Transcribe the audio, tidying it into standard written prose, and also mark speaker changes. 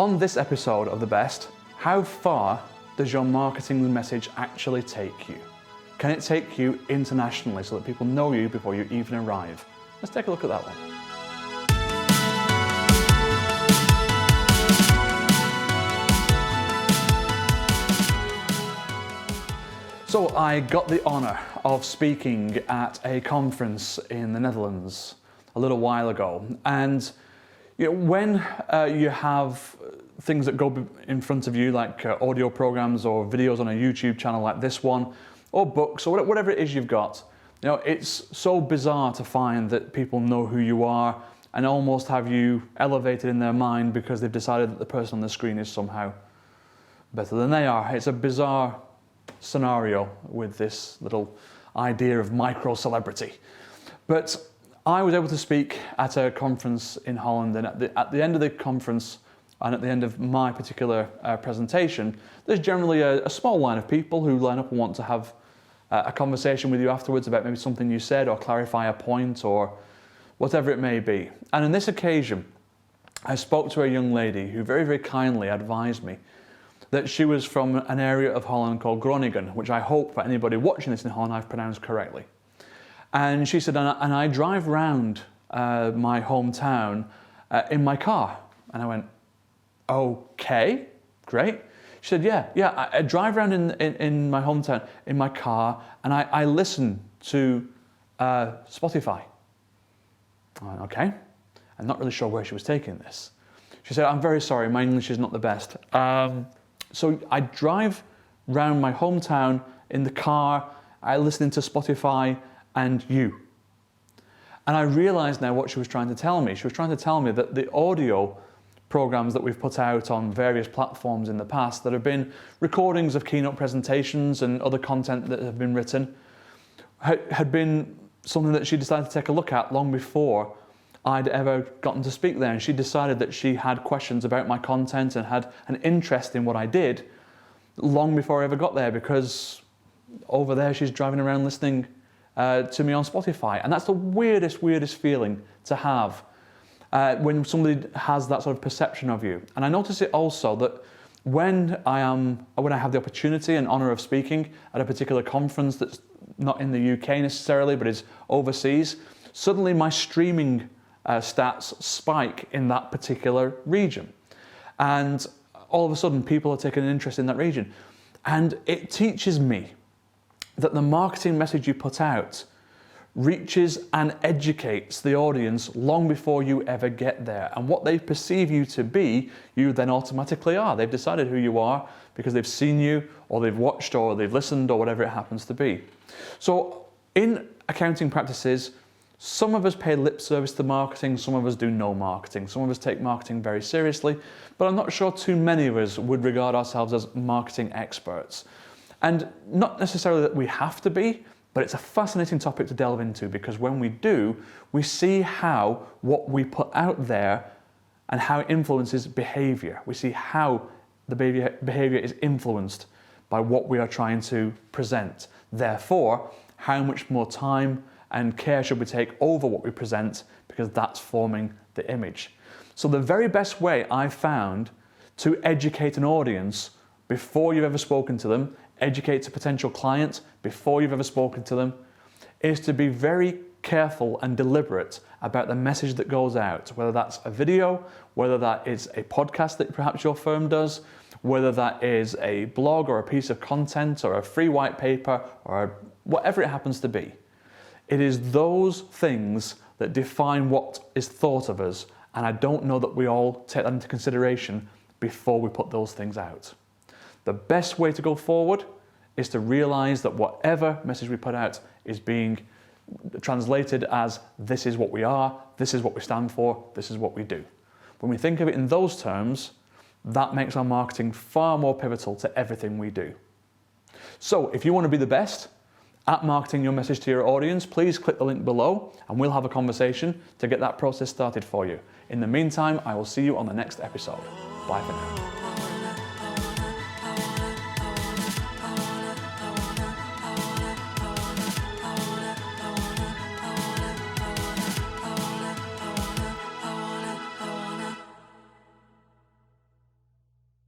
Speaker 1: On this episode of The Best, how far does your marketing message actually take you? Can it take you internationally so that people know you before you even arrive? Let's take a look at that one. So I got the honour of speaking at a conference in the Netherlands a little while ago, and when you have things that go in front of you like audio programs or videos on a YouTube channel like this one, or books or whatever it is you've got, it's so bizarre to find that people know who you are and almost have you elevated in their mind because they've decided that the person on the screen is somehow better than they are. It's a bizarre scenario with this little idea of micro-celebrity. But I was able to speak at a conference in Holland, and at the end of the conference and at the end of my particular presentation, there's generally a small line of people who line up and want to have a conversation with you afterwards about maybe something you said or clarify a point or whatever it may be. And on this occasion, I spoke to a young lady who very, very kindly advised me that she was from an area of Holland called Groningen, which I hope for anybody watching this in Holland I've pronounced correctly. And she said, and I drive round my hometown in my car. And I went, okay, great. She said, yeah, I drive around in my hometown in my car, and I listen to Spotify. I went, okay. I'm not really sure where she was taking this. She said, I'm very sorry, my English is not the best. So I drive round my hometown in the car, I listen to Spotify and you. And I realised now what she was trying to tell me. She was trying to tell me that the audio programs that we've put out on various platforms in the past that have been recordings of keynote presentations and other content that have been written had been something that she decided to take a look at long before I'd ever gotten to speak there. And she decided that she had questions about my content and had an interest in what I did long before I ever got there, because over there she's driving around listening to me on Spotify. And that's the weirdest feeling to have when somebody has that sort of perception of you. And I notice it also that when I have the opportunity and honour of speaking at a particular conference that's not in the UK necessarily, but is overseas, suddenly my streaming stats spike in that particular region. And all of a sudden people are taking an interest in that region. And it teaches me that the marketing message you put out reaches and educates the audience long before you ever get there. And what they perceive you to be, you then automatically are. They've decided who you are because they've seen you, or they've watched, or they've listened, or whatever it happens to be. So in accounting practices, some of us pay lip service to marketing, some of us do no marketing. Some of us take marketing very seriously, but I'm not sure too many of us would regard ourselves as marketing experts. And not necessarily that we have to be, but it's a fascinating topic to delve into, because when we do, we see how what we put out there and how it influences behaviour. We see how the behaviour is influenced by what we are trying to present. Therefore, how much more time and care should we take over what we present, because that's forming the image. So the very best way I've found to educate an audience before you've ever spoken to them, educate a potential client before you've ever spoken to them, is to be very careful and deliberate about the message that goes out, whether that's a video, whether that is a podcast that perhaps your firm does, whether that is a blog or a piece of content or a free white paper or whatever it happens to be. It is those things that define what is thought of us, and I don't know that we all take that into consideration before we put those things out. The best way to go forward is to realise that whatever message we put out is being translated as this is what we are, this is what we stand for, this is what we do. When we think of it in those terms, that makes our marketing far more pivotal to everything we do. So if you want to be the best at marketing your message to your audience, please click the link below and we'll have a conversation to get that process started for you. In the meantime, I will see you on the next episode. Bye for now.